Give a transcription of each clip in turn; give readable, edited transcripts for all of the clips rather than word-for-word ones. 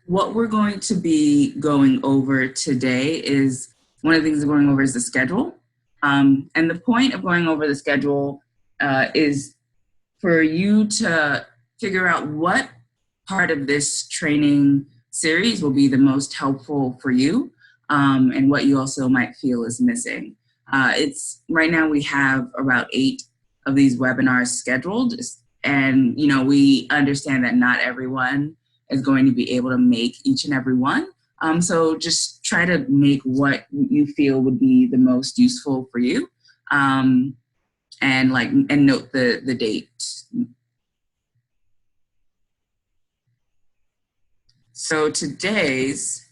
What we're going to be going over today is one of the things we're going over is the schedule. And the point of going over the schedule is for you to figure out what part of this training series will be the most helpful for you, and what you also might feel is missing. It's right now we have about 8 of these webinars scheduled, and we understand that not everyone is going to be able to make each and every one. So just try to make what you feel would be the most useful for you, and note the date. So today's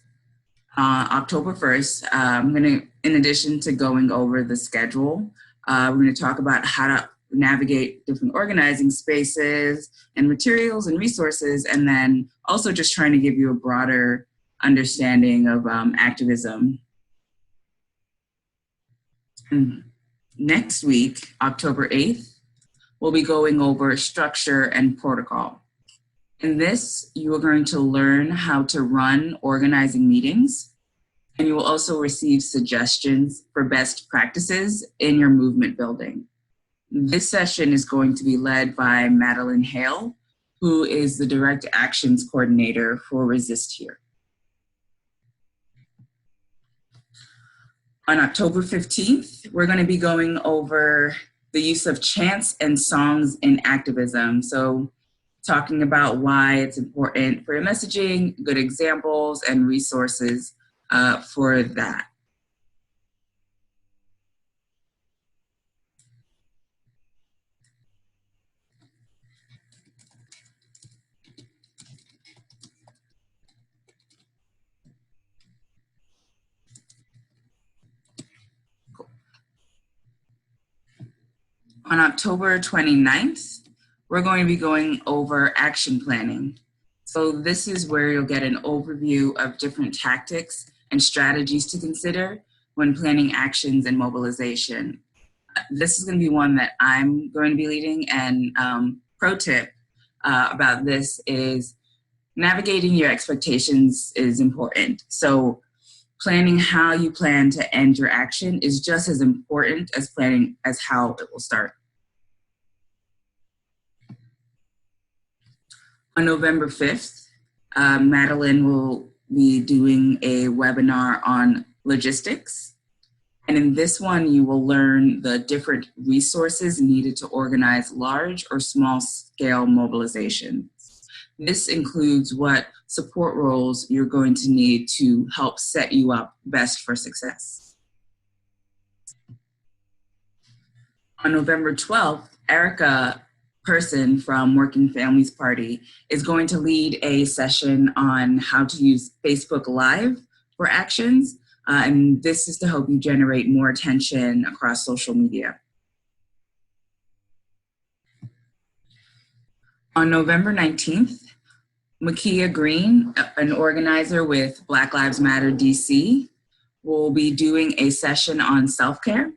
October 1st, I'm going to, in addition to going over the schedule, we're going to talk about how to navigate different organizing spaces and materials and resources, and then also just trying to give you a broader understanding of activism. And next week, October 8th, we'll be going over structure and protocol. In this, you are going to learn how to run organizing meetings, and you will also receive suggestions for best practices in your movement building. This session is going to be led by Madeline Hale, who is the Direct Actions Coordinator for Resist Here. On October 15th, we're going to be going over the use of chants and songs in activism. So talking about why it's important for your messaging, good examples, and resources for that. On October 29th, we're going to be going over action planning. So this is where you'll get an overview of different tactics and strategies to consider when planning actions and mobilization. This is going to be one that I'm going to be leading, and pro tip about this is navigating your expectations is important. So planning how you plan to end your action is just as important as planning as how it will start. On November 5th, Madeline will be doing a webinar on logistics. And in this one, you will learn the different resources needed to organize large or small scale mobilization. This includes what support roles you're going to need to help set you up best for success. On November 12th, Erica Person from Working Families Party is going to lead a session on how to use Facebook Live for actions. And this is to help you generate more attention across social media. On November 19th, Makia Green, an organizer with Black Lives Matter DC, will be doing a session on self-care.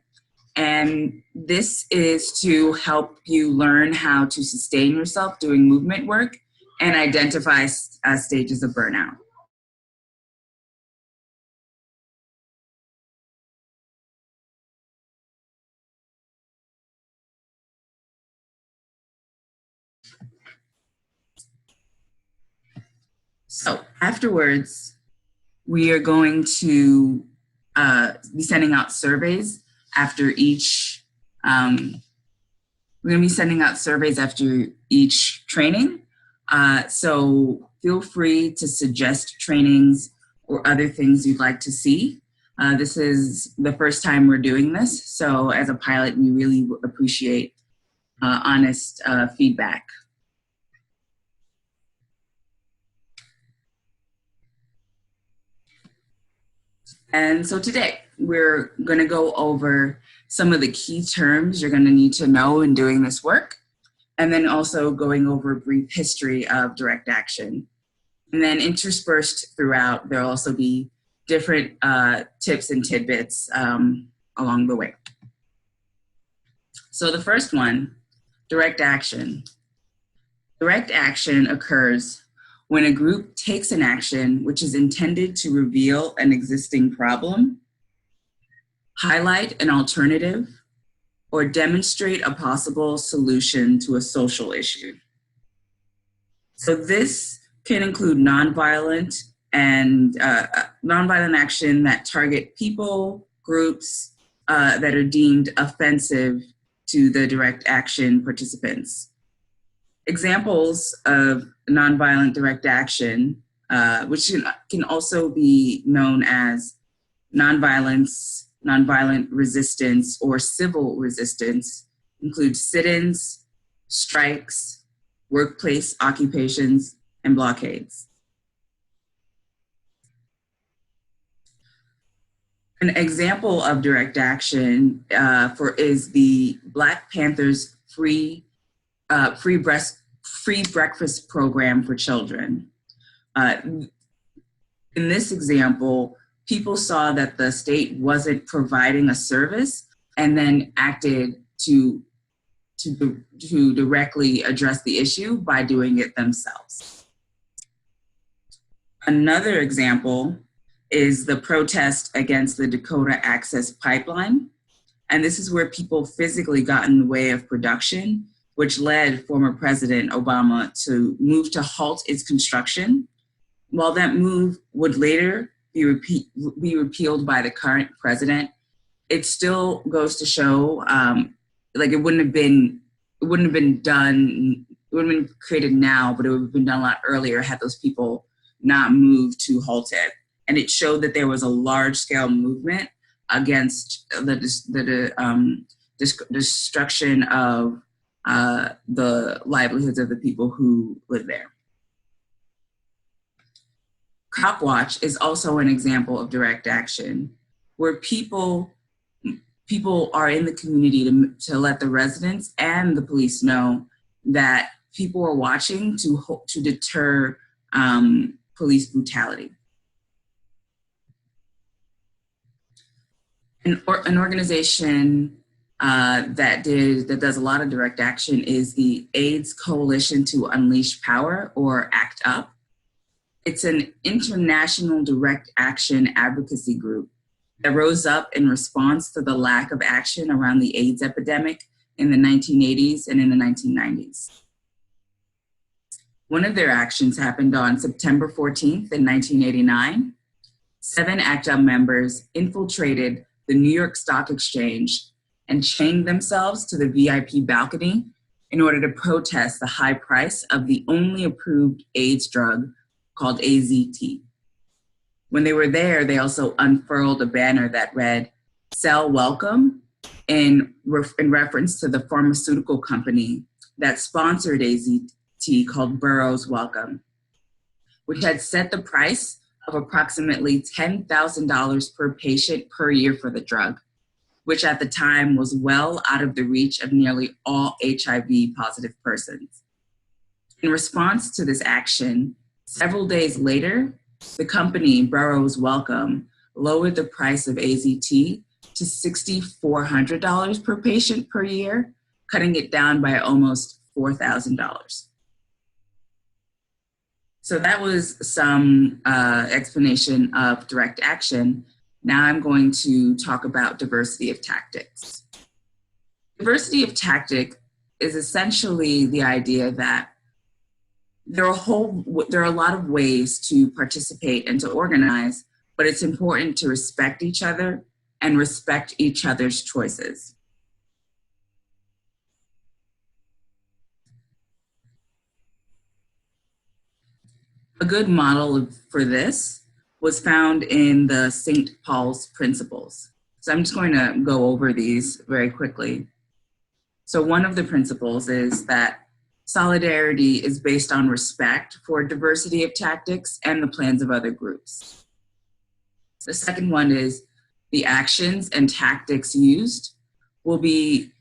And this is to help you learn how to sustain yourself doing movement work and identify stages of burnout. So afterwards, we are going to be sending out surveys after each, training. So feel free to suggest trainings or other things you'd like to see. This is the first time we're doing this. So as a pilot, we really appreciate honest feedback. And so today, we're going to go over some of the key terms you're going to need to know in doing this work, and then also going over a brief history of direct action. And then interspersed throughout, there'll also be different tips and tidbits along the way. So the first one, direct action. Direct action occurs when a group takes an action which is intended to reveal an existing problem, highlight an alternative, or demonstrate a possible solution to a social issue. So this can include nonviolent action that target people, groups that are deemed offensive to the direct action participants. Examples of nonviolent direct action, which can also be known as nonviolence, nonviolent resistance, or civil resistance, include sit-ins, strikes, workplace occupations, and blockades. An example of direct action is the Black Panthers free breakfast program for children. In this example, people saw that the state wasn't providing a service and then acted to directly address the issue by doing it themselves. Another example is the protest against the Dakota Access Pipeline. And this is where people physically got in the way of production, which led former President Obama to move to halt its construction. While that move would later be repealed by the current president, it still goes to show it wouldn't have been created now, but it would have been done a lot earlier had those people not moved to halt it. And it showed that there was a large-scale movement against the destruction of the livelihoods of the people who live there. Cop Watch is also an example of direct action, where people are in the community to let the residents and the police know that people are watching to deter police brutality. An organization that does a lot of direct action is the AIDS Coalition to Unleash Power, or ACT UP. It's an international direct action advocacy group that rose up in response to the lack of action around the AIDS epidemic in the 1980s and in the 1990s. One of their actions happened on September 14th in 1989. 7 ACT UP members infiltrated the New York Stock Exchange and chained themselves to the VIP balcony in order to protest the high price of the only approved AIDS drug called AZT. When they were there, they also unfurled a banner that read, "Sell Welcome," in reference to the pharmaceutical company that sponsored AZT called Burroughs Wellcome, which had set the price of approximately $10,000 per patient per year for the drug, which at the time was well out of the reach of nearly all HIV positive persons. In response to this action, several days later, the company Burroughs Wellcome lowered the price of AZT to $6,400 per patient per year, cutting it down by almost $4,000. So that was some explanation of direct action. Now I'm going to talk about diversity of tactics. Diversity of tactic is essentially the idea that there are a lot of ways to participate and to organize, but it's important to respect each other and respect each other's choices. A good model for this was found in the St. Paul's Principles. So I'm just going to go over these very quickly. So one of the principles is that solidarity is based on respect for diversity of tactics and the plans of other groups. The second one is the actions and tactics used will be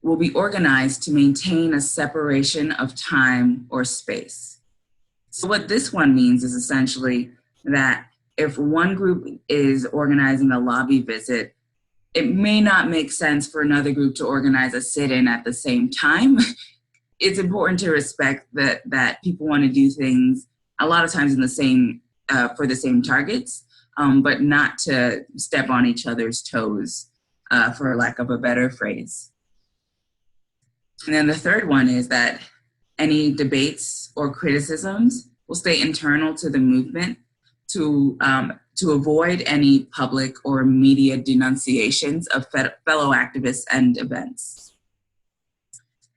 organized to maintain a separation of time or space. So what this one means is essentially that if one group is organizing a lobby visit, it may not make sense for another group to organize a sit-in at the same time. It's important to respect that people want to do things a lot of times in the same, for the same targets, but not to step on each other's toes, for lack of a better phrase. And then the third one is that any debates or criticisms will stay internal to the movement to avoid any public or media denunciations of fellow activists and events.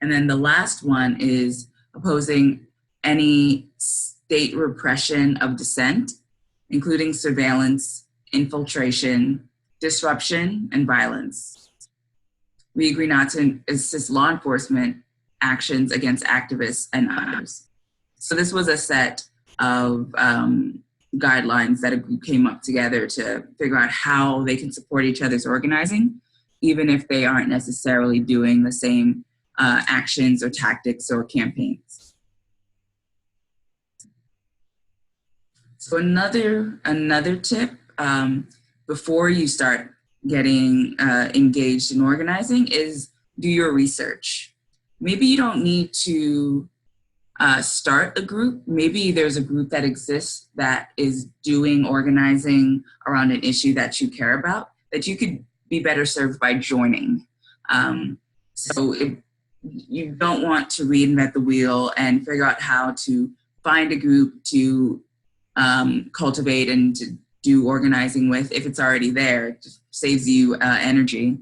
And then the last one is opposing any state repression of dissent, including surveillance, infiltration, disruption, and violence. We agree not to assist law enforcement actions against activists and others. So this was a set of guidelines that a group came up together to figure out how they can support each other's organizing, even if they aren't necessarily doing the same actions or tactics or campaigns. So another tip before you start getting engaged in organizing is do your research. Maybe you don't need to start a group. Maybe there's a group that exists that is doing organizing around an issue that you care about that you could be better served by joining. So you don't want to reinvent the wheel and figure out how to find a group to cultivate and to do organizing with if it's already there. It just saves you energy.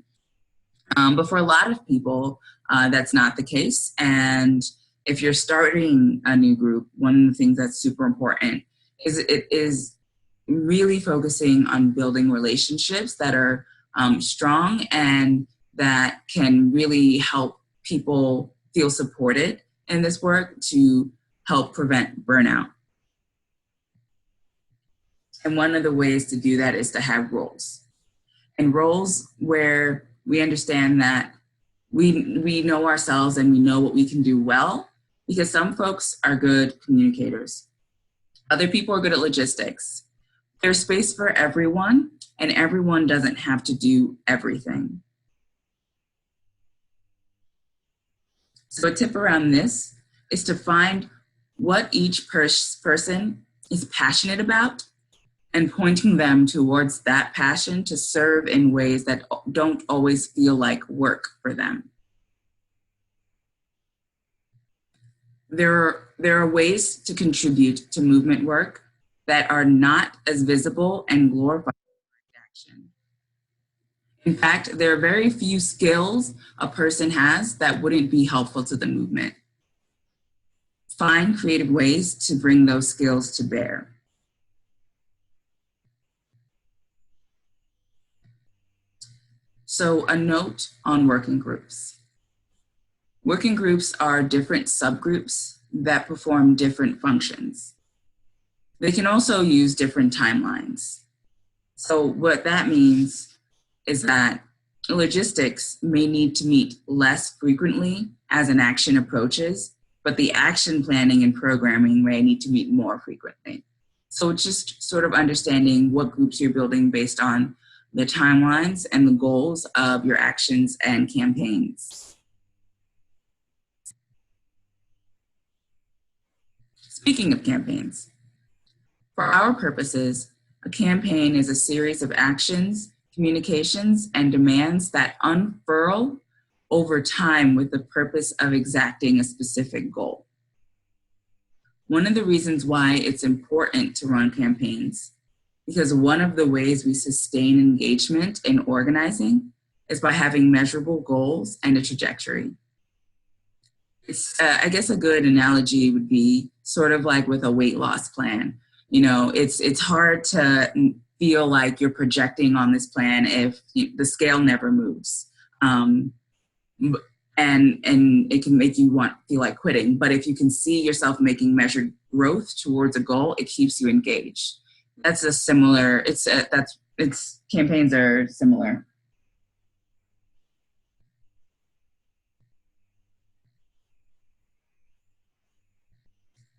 But for a lot of people, that's not the case. And if you're starting a new group, one of the things that's super important is it is really focusing on building relationships that are strong and that can really help people feel supported in this work to help prevent burnout. And one of the ways to do that is to have roles. And roles where we understand that we know ourselves and we know what we can do well, because some folks are good communicators. Other people are good at logistics. There's space for everyone, and everyone doesn't have to do everything. So a tip around this is to find what each person is passionate about and pointing them towards that passion to serve in ways that don't always feel like work for them. There are ways to contribute to movement work that are not as visible and glorified as action. In fact, there are very few skills a person has that wouldn't be helpful to the movement. Find creative ways to bring those skills to bear. So a note on working groups. Working groups are different subgroups that perform different functions. They can also use different timelines. So what that means is that logistics may need to meet less frequently as an action approaches, but the action planning and programming may need to meet more frequently. So it's just sort of understanding what groups you're building based on the timelines and the goals of your actions and campaigns. Speaking of campaigns, for our purposes, a campaign is a series of actions, communications, and demands that unfurl over time with the purpose of exacting a specific goal. One of the reasons why it's important to run campaigns, because one of the ways we sustain engagement in organizing is by having measurable goals and a trajectory. I guess a good analogy would be sort of like with a weight loss plan. You know, it's hard to feel like you're projecting on this plan if the scale never moves. And it can make you feel like quitting. But if you can see yourself making measured growth towards a goal, it keeps you engaged. That's a similar, campaigns are similar.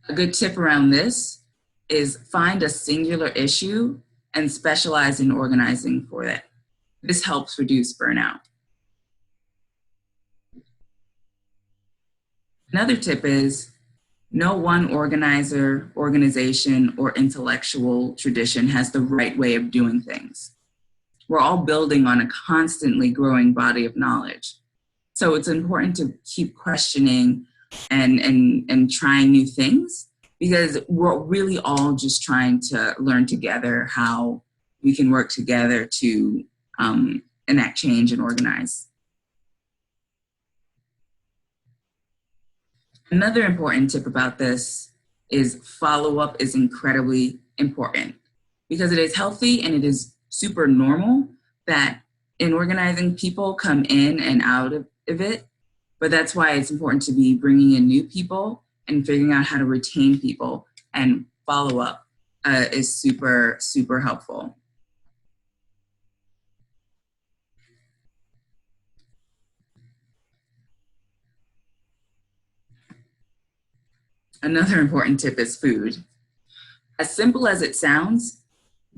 A good tip around this is find a singular issue and specialize in organizing for that. This helps reduce burnout. Another tip is No one organizer, organization, or intellectual tradition has the right way of doing things. We're all building on a constantly growing body of knowledge. So it's important to keep questioning and trying new things, because we're really all just trying to learn together how we can work together to enact change and organize. Another important tip about this is follow-up is incredibly important, because it is healthy and it is super normal that in organizing people come in and out of it. But that's why it's important to be bringing in new people and figuring out how to retain people, and follow up is super, super helpful. Another important tip is food. As simple as it sounds,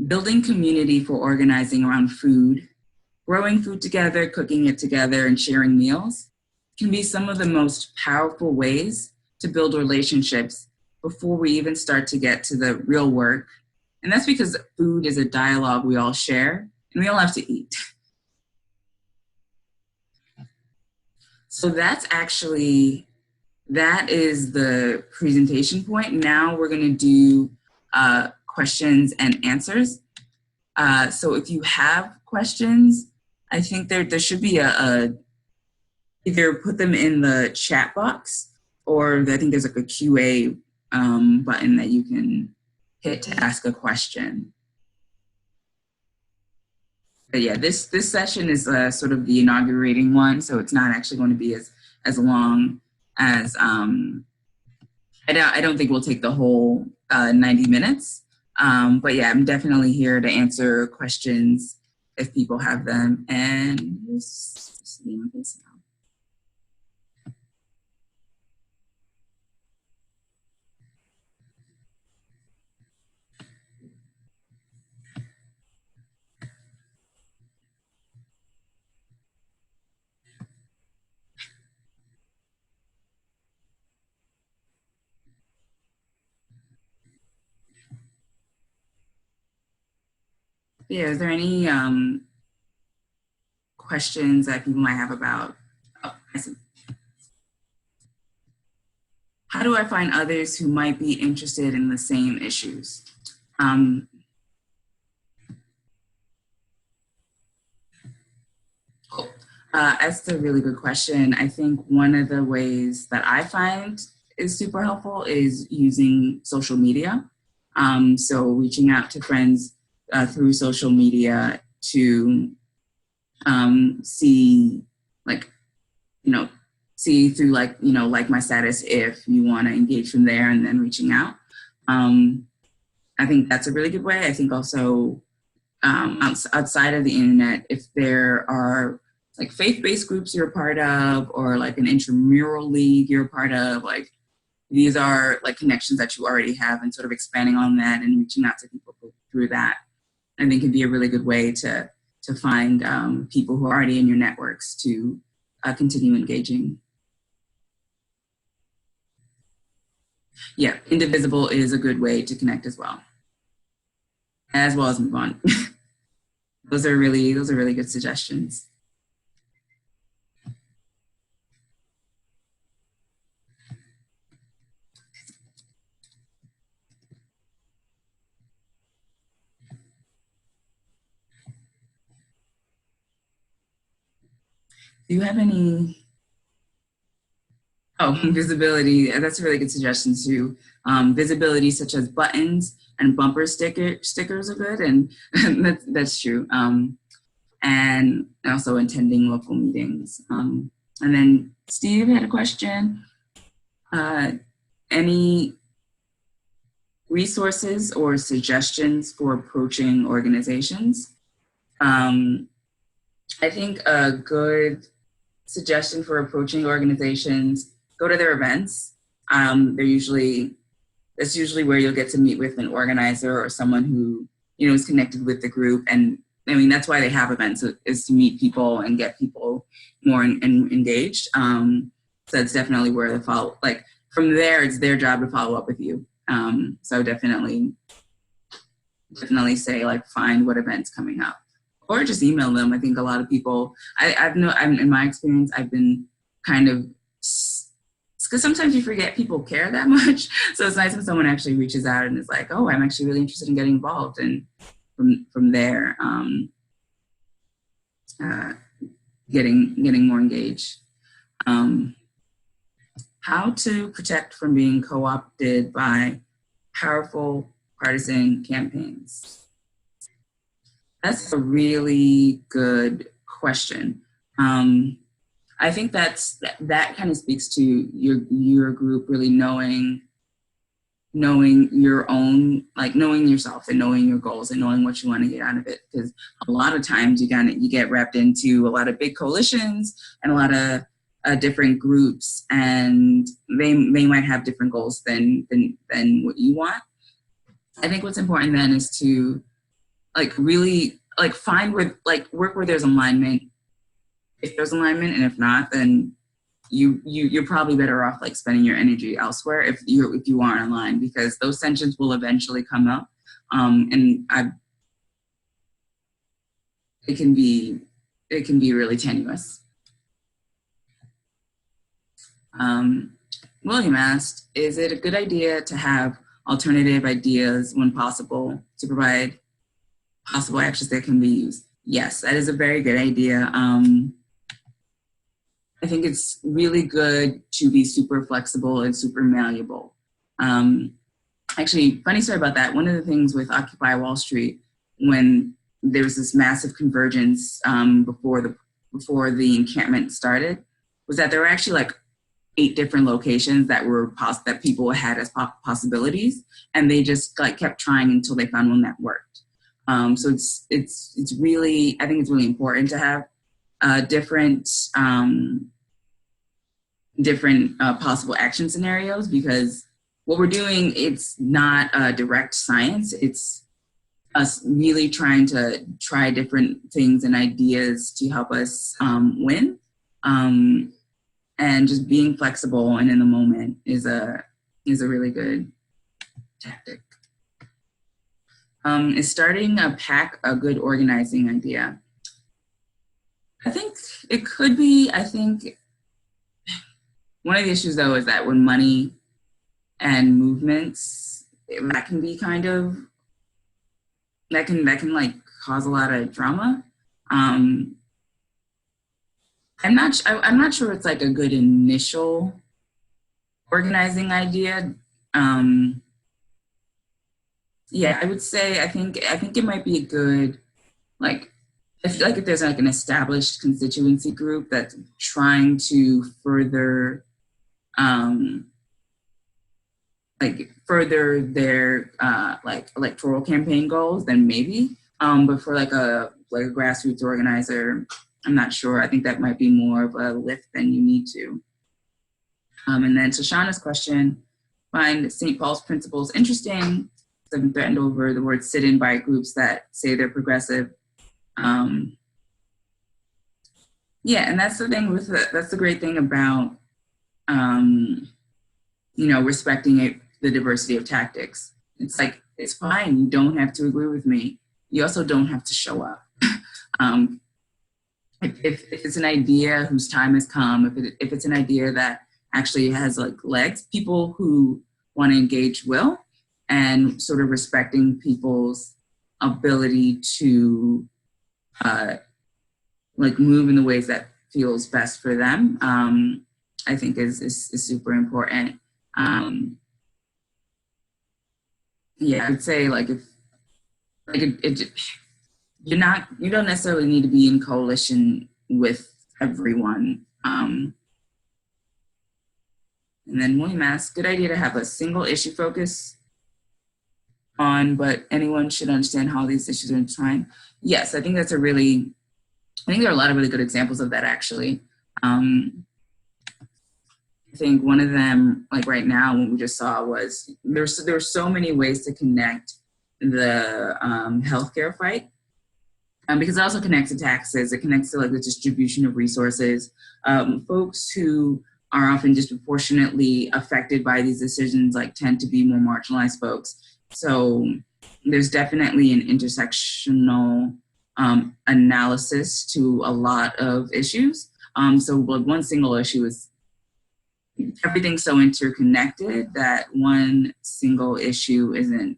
building community for organizing around food, growing food together, cooking it together, and sharing meals can be some of the most powerful ways to build relationships before we even start to get to the real work. And that's because food is a dialogue we all share and we all have to eat. So that is the presentation point. Now we're going to do questions and answers. So if you have questions, I think there should be either put them in the chat box, or I think there's like a QA button that you can hit to ask a question. But yeah, this session is sort of the inaugurating one, so it's not actually going to be as long as I don't think we'll take the whole 90 minutes. But yeah, I'm definitely here to answer questions if people have them. And just see my face now. Yeah, is there any questions that people might have about, oh, I see. How do I find others who might be interested in the same issues? That's a really good question. I think one of the ways that I find is super helpful is using social media. So reaching out to friends through social media to see, like, see through, like my status if you want to engage from there, and then reaching out. I think that's a really good way. I think also outside of the internet, if there are like faith-based groups you're a part of, or like an intramural league you're a part of, like these are like connections that you already have, and sort of expanding on that and reaching out to people through that, I think can be a really good way to find people who are already in your networks to continue engaging. Yeah, Indivisible is a good way to connect as well as move on. Those are really good suggestions. Do you have any? Oh, visibility. That's a really good suggestion too. Visibility such as buttons and bumper stickers are good, and that's true. And also attending local meetings. And then Steve had a question. Any resources or suggestions for approaching organizations? I think a good suggestion for approaching organizations: go to their events. That's usually where you'll get to meet with an organizer or someone who is connected with the group. And I mean, that's why they have events, is to meet people and get people more engaged. So that's definitely where the from there, it's their job to follow up with you. So definitely say like find what event's coming up, or just email them. I think a lot of people, in my experience, I've been kind of, because sometimes you forget people care that much. So it's nice when someone actually reaches out and is like, oh, I'm actually really interested in getting involved. And from there, getting more engaged. How to protect from being co-opted by powerful partisan campaigns? That's a really good question. I think that kind of speaks to your group really knowing your own, like knowing yourself and knowing your goals and knowing what you want to get out of it. Because a lot of times you get wrapped into a lot of big coalitions and a lot of different groups, and they might have different goals than what you want. I think what's important then is to like really like find where, like work where there's alignment, if there's alignment, and if not, then you're probably better off like spending your energy elsewhere if you aren't aligned, because those tensions will eventually come up, and it can be really tenuous. William asked, is it a good idea to have alternative ideas when possible to provide possible actions that can be used? Yes, that is a very good idea. I think it's really good to be super flexible and super malleable. Actually, funny story about that. One of the things with Occupy Wall Street, when there was this massive convergence before the encampment started, was that there were actually like 8 different locations that that people had as possibilities, and they just like kept trying until they found one that worked. So it's really, I think it's really important to have different possible action scenarios, because what we're doing, it's not a direct science. It's us really trying to try different things and ideas to help us win. And just being flexible and in the moment is a really good tactic. Is starting a PAC a good organizing idea? I think it could be. I think one of the issues though is that when money and movements, that can be kind of, that can like cause a lot of drama. I'm not sure it's like a good initial organizing idea. Yeah, I would say I think it might be a good, like, I feel like if there's like an established constituency group that's trying to further their like electoral campaign goals, then maybe. But for like a grassroots organizer, I'm not sure. I think that might be more of a lift than you need to. And then Shoshana's question, find St. Paul's principles interesting. I've been threatened over the word sit-in by groups that say they're progressive. Yeah, and that's the thing that's the great thing about, respecting the diversity of tactics. It's like, it's fine. You don't have to agree with me. You also don't have to show up. If it's an idea whose time has come, if it's an idea that actually has like legs, people who want to engage will, and sort of respecting people's ability to move in the ways that feels best for them, I think is super important. Yeah, I would say you don't necessarily need to be in coalition with everyone. And then William asks, good idea to have a single issue focus on, but anyone should understand how these issues are intertwined. Yes, I think there are a lot of really good examples of that, actually. I think one of them, like right now, what we just saw was there were so many ways to connect the healthcare fight, because it also connects to taxes. It connects to like the distribution of resources. Folks who are often disproportionately affected by these decisions, like tend to be more marginalized folks. So there's definitely an intersectional analysis to a lot of issues. So one single issue is everything's so interconnected that one single issue isn't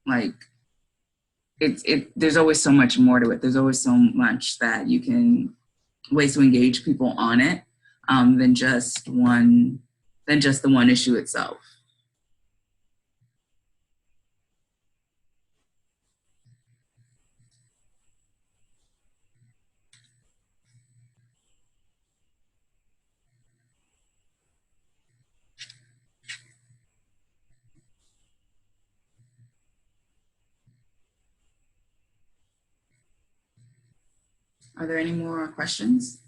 like there's always so much more to it. There's always so much that you can ways to engage people on it than just the one issue itself. Are there any more questions?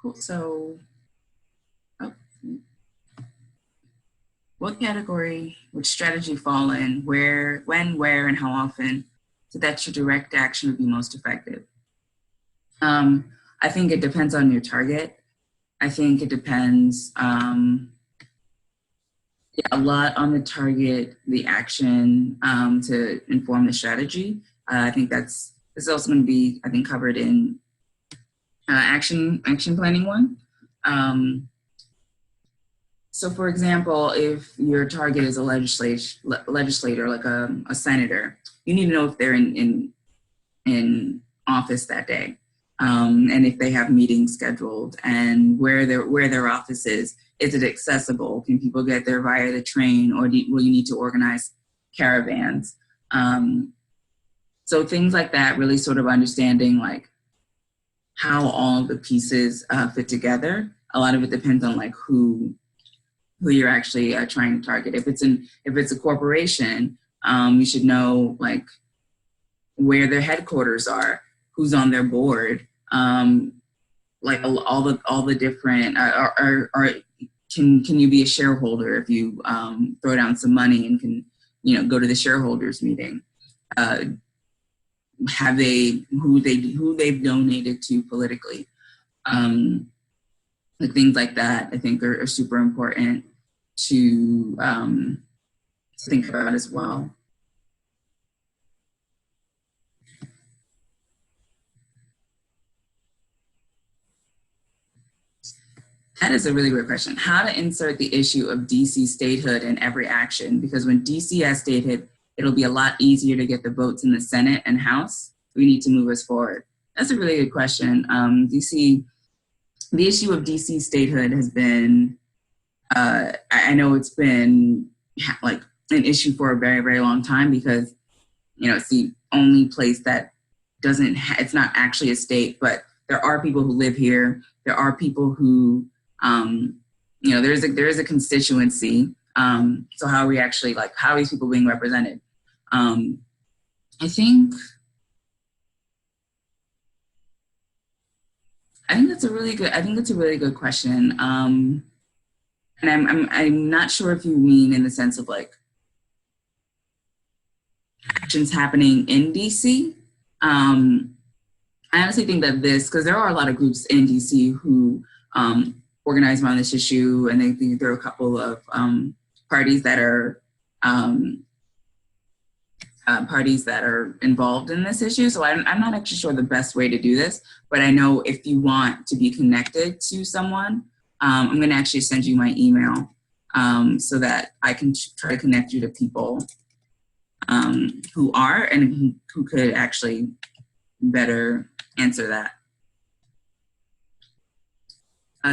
Cool. So, what category, which strategy fall in, where, when, where, and how often, so that your direct action would be most effective? I think it depends on your target. I think it depends a lot on the target, the action to inform the strategy. I think this is also going to be, I think, covered in action planning one. So for example, if your target is a legislator, like a senator, you need to know if they're in office that day. And if they have meetings scheduled and where their office is it accessible? Can people get there via the train, or will you need to organize caravans? So things like that, really sort of understanding like how all the pieces fit together. A lot of it depends on like who you're actually trying to target. If it's a corporation, you should know like where their headquarters are, who's on their board, like all the different. Can you be a shareholder if you throw down some money and can go to the shareholders meeting? Have they who they've donated to politically? Like things like that, I think are super important to think about as well. That is a really great question. How to insert the issue of DC statehood in every action? Because when DC has statehood, it'll be a lot easier to get the votes in the Senate and House. We need to move us forward. That's a really good question. DC, the issue of DC statehood has been, I know it's been like an issue for a very, very long time because, it's the only place that doesn't, it's not actually a state, but there are people who live here. There are people who, there is a constituency. So how are we actually how are these people being represented? I think that's a really good question. And I'm not sure if you mean in the sense of like actions happening in DC. I honestly think that because there are a lot of groups in DC who organize around this issue, and I think there are a couple of parties that are involved in this issue. So I'm not actually sure the best way to do this, but I know if you want to be connected to someone, I'm going to actually send you my email so that I can try to connect you to people who are and who could actually better answer that.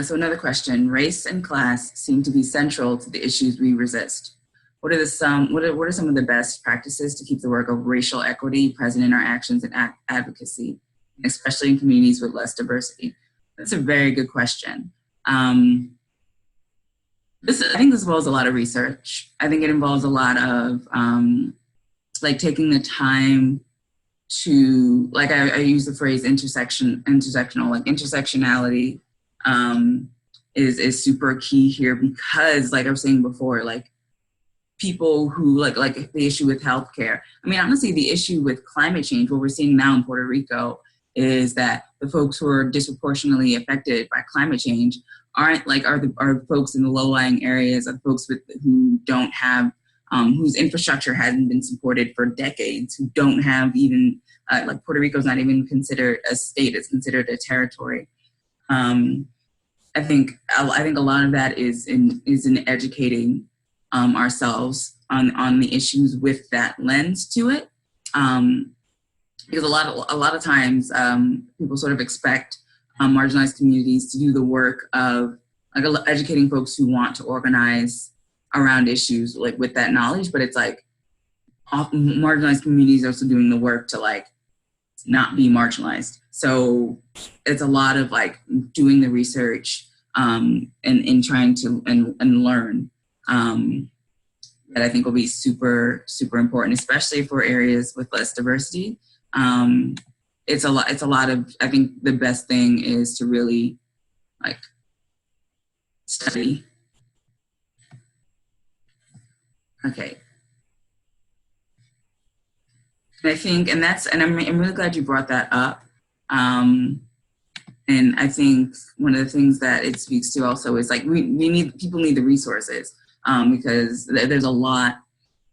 So another question: race and class seem to be central to the issues we resist. What are some of the best practices to keep the work of racial equity present in our actions and advocacy, especially in communities with less diversity? That's a very good question. I think this involves a lot of research. I think it involves a lot of like taking the time to, like I use the phrase intersectional, like intersectionality is super key here because, like I was saying before, like people who like the issue with healthcare. I mean, honestly, the issue with climate change, what we're seeing now in Puerto Rico, is that the folks who are disproportionately affected by climate change aren't like are folks in the low-lying areas, are folks who don't have whose infrastructure hasn't been supported for decades, who don't have even like Puerto Rico is not even considered a state; it's considered a territory. I think a lot of that is in educating ourselves on the issues with that lens to it, because a lot of times people sort of expect marginalized communities to do the work of like educating folks who want to organize around issues like with that knowledge, but it's like marginalized communities also doing the work to like not be marginalized. So it's a lot of like doing the research and trying to and learn that I think will be super, super important, especially for areas with less diversity. It's a lot of, I think the best thing is to really like study. Okay. And I think, and I'm really glad you brought that up. And I think one of the things that it speaks to also is like people need the resources because there's a lot.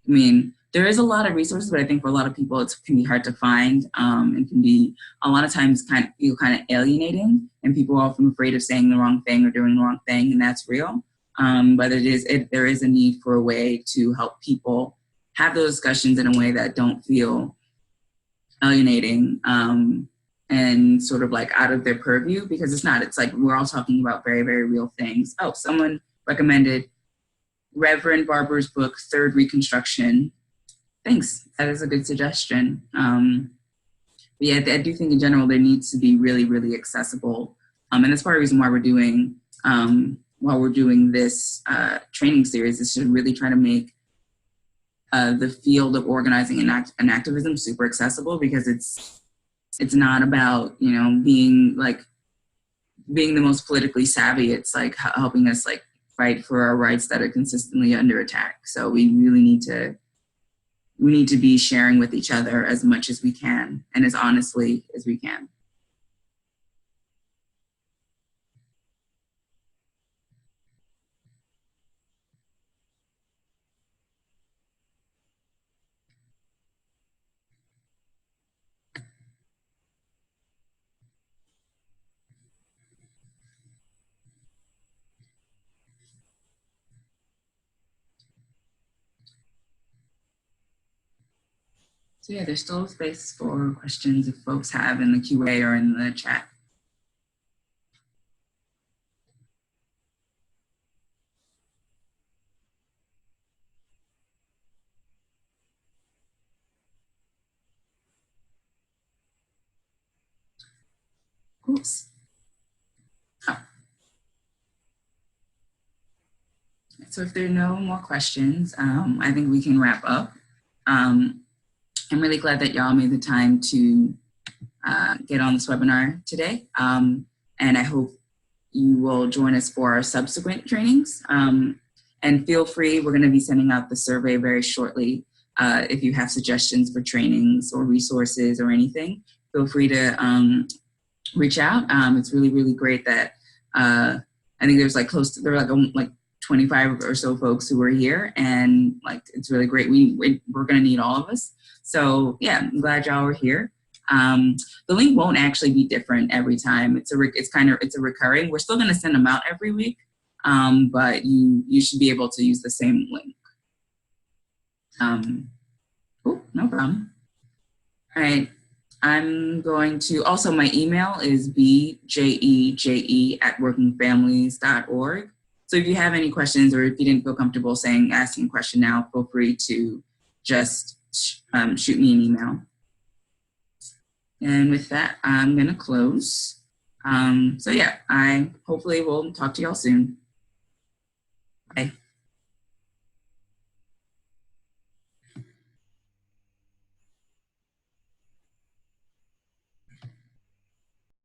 I mean, there is a lot of resources, but I think for a lot of people it can be hard to find and can be a lot of times feel kind of alienating, and people are often afraid of saying the wrong thing or doing the wrong thing, and that's real. But there is a need for a way to help people have those discussions in a way that don't feel alienating and sort of like out of their purview, because it's like we're all talking about very, very real things. Oh, someone recommended Reverend Barber's book, Third Reconstruction. Thanks, that is a good suggestion. But yeah, I do think in general there needs to be really, really accessible. And that's part of the reason why we're doing this training series, is to really try to make the field of organizing and activism super accessible, because it's not about being the most politically savvy. It's like helping us like fight for our rights that are consistently under attack. So we really need to be sharing with each other as much as we can and as honestly as we can. So yeah, there's still space for questions if folks have in the QA or in the chat. Oops. Oh. So if there are no more questions, I think we can wrap up. I'm really glad that y'all made the time to get on this webinar today. And I hope you will join us for our subsequent trainings. And feel free, we're gonna be sending out the survey very shortly. If you have suggestions for trainings or resources or anything, feel free to reach out. It's really, really great that I think there's like there were like 25 or so folks who were here, and like it's really great. We're gonna need all of us. So yeah, I'm glad y'all were here. The link won't actually be different every time. It's a recurring. We're still gonna send them out every week, but you should be able to use the same link. Cool, no problem. All right. I'm going to, also my email is bjeje@workingfamilies.org. So if you have any questions, or if you didn't feel comfortable asking a question now, feel free to just shoot me an email. And with that, I'm gonna close. So yeah, I hopefully will talk to y'all soon. Bye.